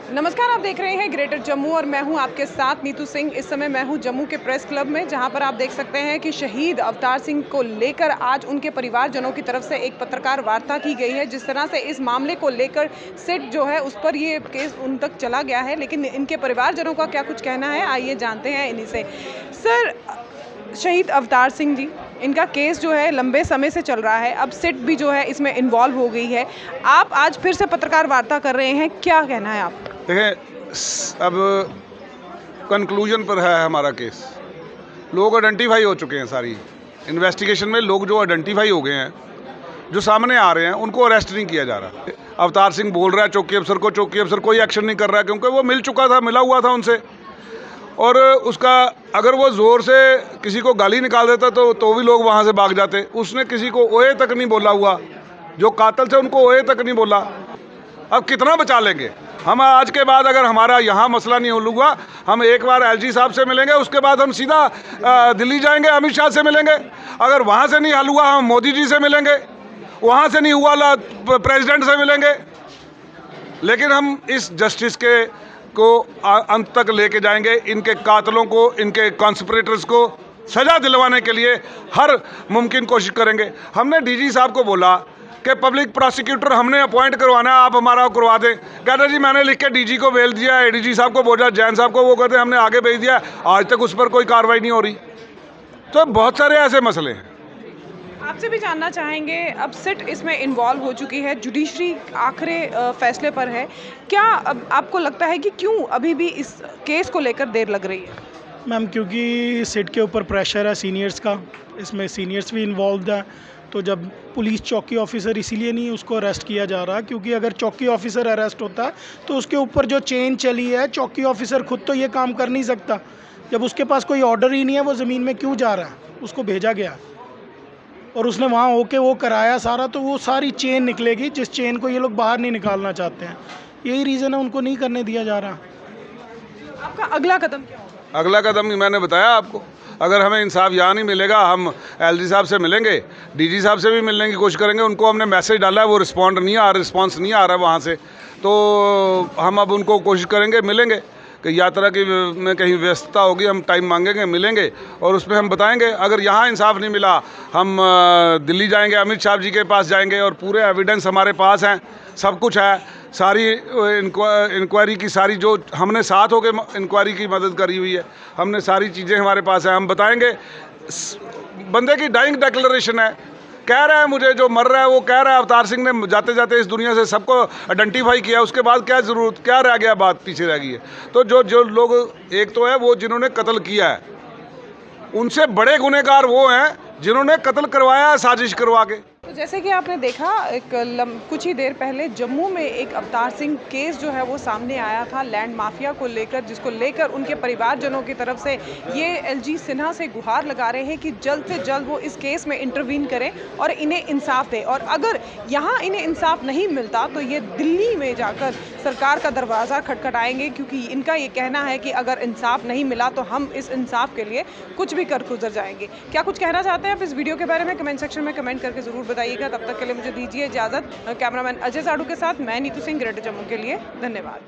नमस्कार, आप देख रहे हैं ग्रेटर जम्मू और मैं हूं आपके साथ नीतू सिंह। इस समय मैं हूं जम्मू के प्रेस क्लब में, जहां पर आप देख सकते हैं कि शहीद अवतार सिंह को लेकर आज उनके परिवारजनों की तरफ से एक पत्रकार वार्ता की गई है। जिस तरह से इस मामले को लेकर सिट जो है उस पर ये केस उन तक चला गया है, लेकिन इनके परिवारजनों का क्या कुछ कहना है, आइए जानते हैं इन्हीं से। सर, शहीद अवतार सिंह जी, इनका केस जो है लंबे समय से चल रहा है, अब सिट भी जो है इसमें इन्वॉल्व हो गई है। आप आज फिर से पत्रकार वार्ता कर रहे हैं, क्या कहना है आप? देखें, अब कंक्लूजन पर है हमारा केस। लोग आइडेंटिफाई हो चुके हैं, सारी इन्वेस्टिगेशन में लोग जो आइडेंटिफाई हो गए हैं, जो सामने आ रहे हैं, उनको अरेस्ट नहीं किया जा रहा। अवतार सिंह बोल रहा है चौकी अफसर को, चौकी अफसर कोई एक्शन नहीं कर रहा है, क्योंकि वो मिल चुका था, मिला हुआ था उनसे। और उसका अगर वो ज़ोर से किसी को गाली निकाल देता तो भी लोग वहाँ से भाग जाते। उसने किसी को ओए तक नहीं बोला हुआ, जो कातिल थे उनको ओए तक नहीं बोला। अब कितना बचा लेंगे हम? आज के बाद अगर हमारा यहाँ मसला नहीं हल हुआ, हम एक बार एलजी साहब से मिलेंगे, उसके बाद हम सीधा दिल्ली जाएंगे, अमित शाह से मिलेंगे। अगर वहाँ से नहीं हल हुआ, हम मोदी जी से मिलेंगे, वहाँ से नहीं हुआ प्रेसिडेंट से मिलेंगे। लेकिन हम इस जस्टिस को अंत तक लेके जाएंगे। इनके कातिलों को, इनके कॉन्स्पिरेटर्स को सज़ा दिलवाने के लिए हर मुमकिन कोशिश करेंगे। हमने डीजी साहब को बोला कि पब्लिक प्रोसिक्यूटर हमने अपॉइंट करवाना है, आप हमारा करवा दें। कहते जी मैंने लिख के डीजी को भेज दिया, एडीजी साहब को बोला, जैन साहब को, वो कहते हमने आगे भेज दिया, आज तक उस पर कोई कार्रवाई नहीं हो रही। तो बहुत सारे ऐसे मसले हैं। आपसे भी जानना चाहेंगे, अब सिट इसमें इन्वॉल्व हो चुकी है, जुडिशरी आखिरी फैसले पर है, क्या अब आपको लगता है कि क्यों अभी भी इस केस को लेकर देर लग रही है? मैम, क्योंकि सिट के ऊपर प्रेशर है सीनियर्स का, इसमें सीनियर्स भी इन्वॉल्व है। तो जब पुलिस चौकी ऑफिसर इसीलिए नहीं उसको अरेस्ट किया जा रहा, क्योंकि अगर चौकी ऑफिसर अरेस्ट होता है तो उसके ऊपर जो चेन चली है, चौकी ऑफिसर खुद तो ये काम कर नहीं सकता। जब उसके पास कोई ऑर्डर ही नहीं है, वो ज़मीन में क्यों जा रहा है? उसको भेजा गया और उसने वहाँ होके वो कराया सारा, तो वो सारी चेन निकलेगी, जिस चेन को ये लोग बाहर नहीं निकालना चाहते हैं। यही रीज़न है, उनको नहीं करने दिया जा रहा। आपका अगला कदम क्या होगा? अगला कदम मैंने बताया आपको। अगर हमें इंसाफ यहाँ नहीं मिलेगा, हम एलजी साहब से मिलेंगे, डीजी साहब से भी मिलने की कोशिश करेंगे। उनको हमने मैसेज डाला है, वो रिस्पॉन्स नहीं आ रहा है वहाँ से। तो हम अब उनको कोशिश करेंगे, मिलेंगे कि यात्रा की में कहीं व्यस्तता होगी, हम टाइम मांगेंगे, मिलेंगे और उसमें हम बताएंगे। अगर यहाँ इंसाफ नहीं मिला, हम दिल्ली जाएंगे, अमित शाह जी के पास जाएंगे और पूरे एविडेंस हमारे पास हैं, सब कुछ है। सारी इंक्वायरी की सारी जो हमने साथ होकर इंक्वायरी की मदद करी हुई है, हमने सारी चीज़ें हमारे पास है, हम बताएंगे। बंदे की डाइंग डिक्लेरेशन है, कह रहा है मुझे जो मर रहा है वो कह रहा है अवतार सिंह ने जाते जाते इस दुनिया से सबको आइडेंटिफाई किया, उसके बाद क्या ज़रूरत, क्या रह गया, बात पीछे रह गई है। तो जो लोग, एक तो है वो जिन्होंने कत्ल किया है, उनसे बड़े गुनहगार वो हैं जिन्होंने कत्ल करवाया है साजिश करवा के। तो जैसे कि आपने देखा, कुछ ही देर पहले जम्मू में एक अवतार सिंह केस जो है वो सामने आया था लैंड माफिया को लेकर, जिसको लेकर उनके परिवारजनों की तरफ से ये एलजी सिन्हा से गुहार लगा रहे हैं कि जल्द से जल्द वो इस केस में इंटरवीन करें और इन्हें इंसाफ दें। और अगर यहाँ इन्हें इंसाफ नहीं मिलता तो ये दिल्ली में जाकर सरकार का दरवाज़ा खटखटाएंगे, क्योंकि इनका ये कहना है कि अगर इंसाफ नहीं मिला तो हम इस इंसाफ के लिए कुछ भी कर गुजर जाएंगे। क्या कुछ कहना चाहते हैं आप इस वीडियो के बारे में? कमेंट सेक्शन में कमेंट करके ज़रूर बताइएगा। तब तक के लिए मुझे दीजिए इजाज़त। कैमरामैन अजय साड़ू के साथ मैं नीतू सिंह, ग्रेटर जम्मू के लिए। धन्यवाद।